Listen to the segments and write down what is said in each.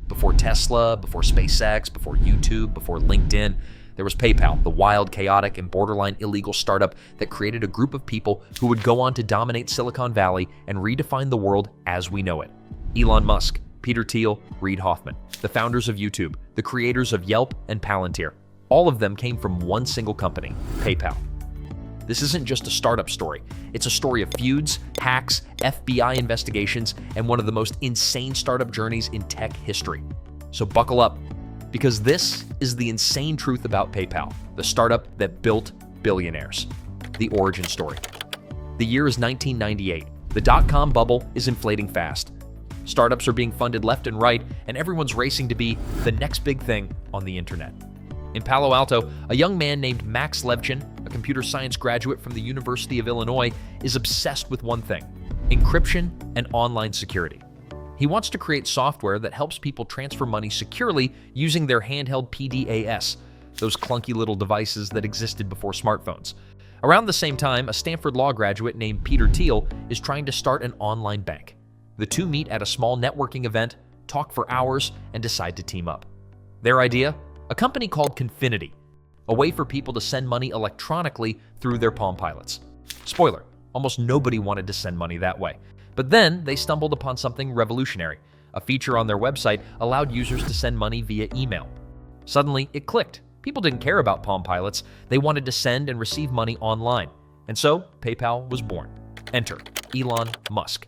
Before Tesla, before SpaceX, before YouTube, before LinkedIn, there was PayPal, the wild, chaotic, and borderline illegal startup that created a group of people who would go on to dominate Silicon Valley and redefine the world as we know it. Elon Musk, Peter Thiel, Reid Hoffman, the founders of YouTube, the creators of Yelp and Palantir. All of them came from one single company, PayPal. This isn't just a startup story. It's a story of feuds, hacks, FBI investigations, and one of the most insane startup journeys in tech history. So buckle up, because this is the insane truth about PayPal, the startup that built billionaires. The origin story. The year is 1998. The dot-com bubble is inflating fast. Startups are being funded left and right, and everyone's racing to be the next big thing on the internet. In Palo Alto, a young man named Max Levchin, a computer science graduate from the University of Illinois, is obsessed with one thing: encryption and online security. He wants to create software that helps people transfer money securely using their handheld PDAs, those clunky little devices that existed before smartphones. Around the same time, a Stanford law graduate named Peter Thiel is trying to start an online bank. The two meet at a small networking event, talk for hours, and decide to team up. Their idea? A company called Confinity, a way for people to send money electronically through their Palm Pilots. Spoiler, almost nobody wanted to send money that way. But then they stumbled upon something revolutionary. A feature on their website allowed users to send money via email. Suddenly, it clicked. People didn't care about Palm Pilots. They wanted to send and receive money online. And so, PayPal was born. Enter Elon Musk.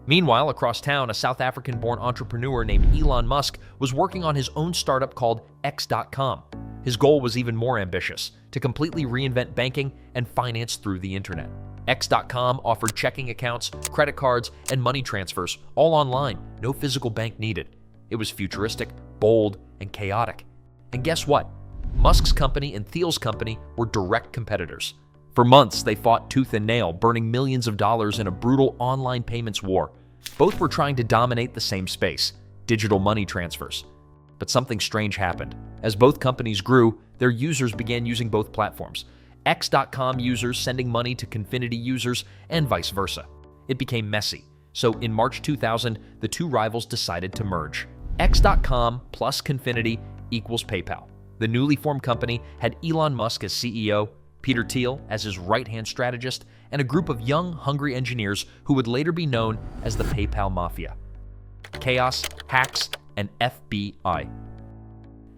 Meanwhile, across town, a South African-born entrepreneur named Elon Musk was working on his own startup called X.com. His goal was even more ambitious: to completely reinvent banking and finance through the internet. X.com offered checking accounts, credit cards, and money transfers, all online, no physical bank needed. It was futuristic, bold, and chaotic. And guess what? Musk's company and Thiel's company were direct competitors. For months, they fought tooth and nail, burning millions of dollars in a brutal online payments war. Both were trying to dominate the same space: digital money transfers. But something strange happened. As both companies grew, their users began using both platforms. X.com users sending money to Confinity users, and vice versa. It became messy. So in March 2000, the two rivals decided to merge. X.com plus Confinity equals PayPal. The newly formed company had Elon Musk as CEO, Peter Thiel as his right-hand strategist, and a group of young, hungry engineers who would later be known as the PayPal Mafia. Chaos, hacks, and FBI.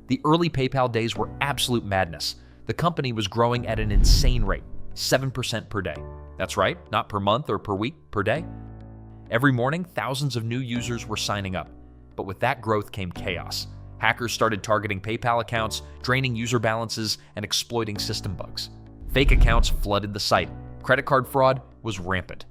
The early PayPal days were absolute madness. The company was growing at an insane rate, 7% per day. That's right, not per month or per week, per day. Every morning, thousands of new users were signing up. But with that growth came chaos. Hackers started targeting PayPal accounts, draining user balances, and exploiting system bugs. Fake accounts flooded the site. Credit card fraud was rampant.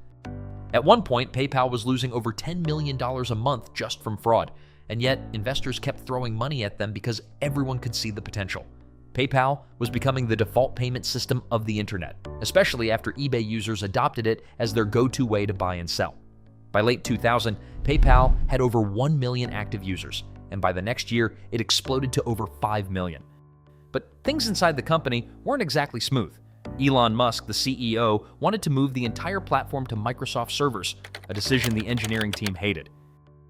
At one point, PayPal was losing over $10 million a month just from fraud, and yet investors kept throwing money at them because everyone could see the potential. PayPal was becoming the default payment system of the internet, especially after eBay users adopted it as their go-to way to buy and sell. By late 2000, PayPal had over 1 million active users, and by the next year, it exploded to over 5 million. But things inside the company weren't exactly smooth. Elon Musk, the CEO, wanted to move the entire platform to Microsoft servers, a decision the engineering team hated.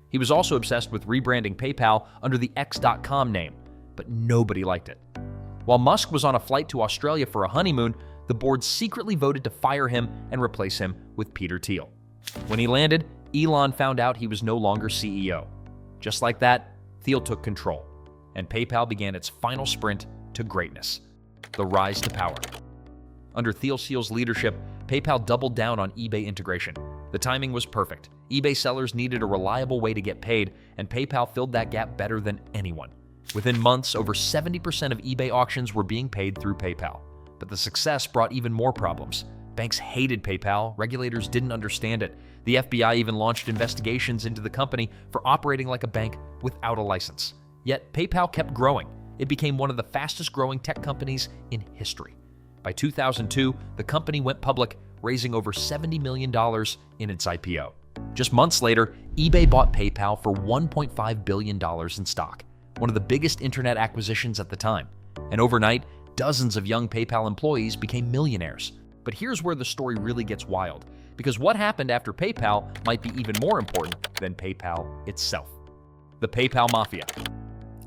He was also obsessed with rebranding PayPal under the X.com name, but nobody liked it. While Musk was on a flight to Australia for a honeymoon, the board secretly voted to fire him and replace him with Peter Thiel. When he landed, Elon found out he was no longer CEO. Just like that, Thiel took control, and PayPal began its final sprint to greatness: the rise to power. Under Thiel's leadership, PayPal doubled down on eBay integration. The timing was perfect. eBay sellers needed a reliable way to get paid, and PayPal filled that gap better than anyone. Within months, over 70% of eBay auctions were being paid through PayPal. But the success brought even more problems. Banks hated PayPal, regulators didn't understand it. The FBI even launched investigations into the company for operating like a bank without a license. Yet PayPal kept growing. It became one of the fastest growing tech companies in history. By 2002, the company went public, raising over $70 million in its IPO. Just months later, eBay bought PayPal for $1.5 billion in stock, one of the biggest internet acquisitions at the time. And overnight, dozens of young PayPal employees became millionaires. But here's where the story really gets wild, because what happened after PayPal might be even more important than PayPal itself. The PayPal Mafia.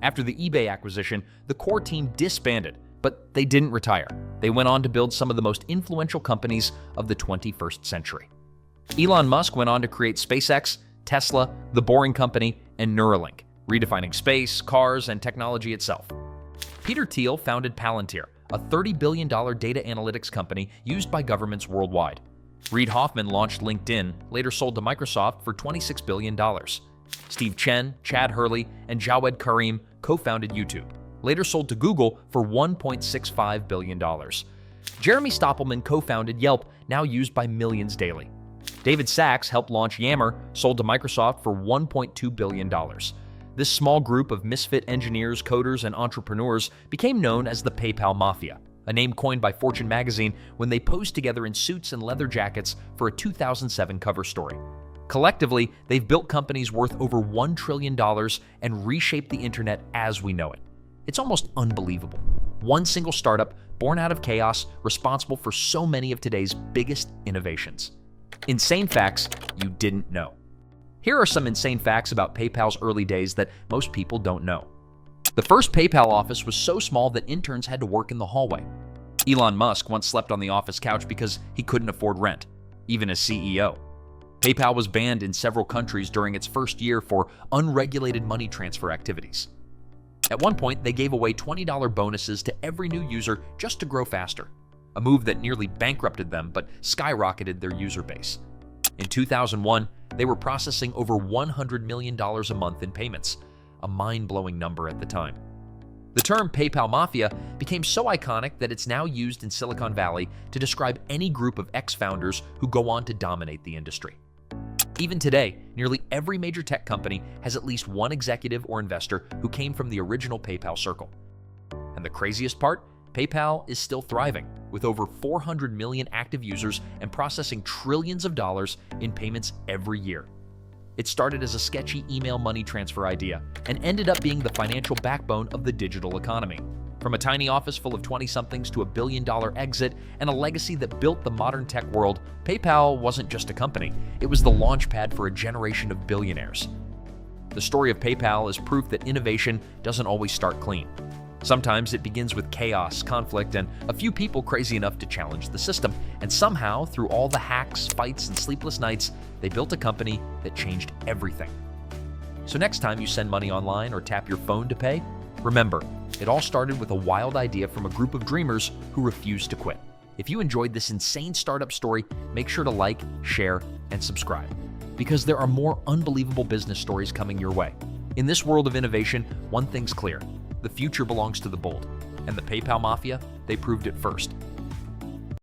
After the eBay acquisition, the core team disbanded, but they didn't retire. They went on to build some of the most influential companies of the 21st century. Elon Musk went on to create SpaceX, Tesla, The Boring Company, and Neuralink, redefining space, cars, and technology itself. Peter Thiel founded Palantir, a $30 billion data analytics company used by governments worldwide. Reid Hoffman launched LinkedIn, later sold to Microsoft for $26 billion. Steve Chen, Chad Hurley, and Jawed Karim co-founded YouTube, later sold to Google for $1.65 billion. Jeremy Stoppelman co-founded Yelp, now used by millions daily. David Sachs helped launch Yammer, sold to Microsoft for $1.2 billion. This small group of misfit engineers, coders, and entrepreneurs became known as the PayPal Mafia, a name coined by Fortune magazine when they posed together in suits and leather jackets for a 2007 cover story. Collectively, they've built companies worth over $1 trillion and reshaped the internet as we know it. It's almost unbelievable. One single startup, born out of chaos, responsible for so many of today's biggest innovations. Insane facts you didn't know. Here are some insane facts about PayPal's early days that most people don't know. The first PayPal office was so small that interns had to work in the hallway. Elon Musk once slept on the office couch because he couldn't afford rent, even as CEO. PayPal was banned in several countries during its first year for unregulated money transfer activities. At one point, they gave away $20 bonuses to every new user just to grow faster, a move that nearly bankrupted them but skyrocketed their user base. In 2001, they were processing over $100 million a month in payments, a mind-blowing number at the time. The term PayPal Mafia became so iconic that it's now used in Silicon Valley to describe any group of ex-founders who go on to dominate the industry. Even today, nearly every major tech company has at least one executive or investor who came from the original PayPal circle. And the craziest part? PayPal is still thriving, with over 400 million active users and processing trillions of dollars in payments every year. It started as a sketchy email money transfer idea and ended up being the financial backbone of the digital economy. From a tiny office full of 20-somethings to a billion-dollar exit and a legacy that built the modern tech world, PayPal wasn't just a company, it was the launchpad for a generation of billionaires. The story of PayPal is proof that innovation doesn't always start clean. Sometimes it begins with chaos, conflict, and a few people crazy enough to challenge the system. And somehow, through all the hacks, fights, and sleepless nights, they built a company that changed everything. So next time you send money online or tap your phone to pay, remember, it all started with a wild idea from a group of dreamers who refused to quit. If you enjoyed this insane startup story, make sure to like, share, and subscribe, because there are more unbelievable business stories coming your way. In this world of innovation, one thing's clear. The future belongs to the bold. And the PayPal Mafia, they proved it first.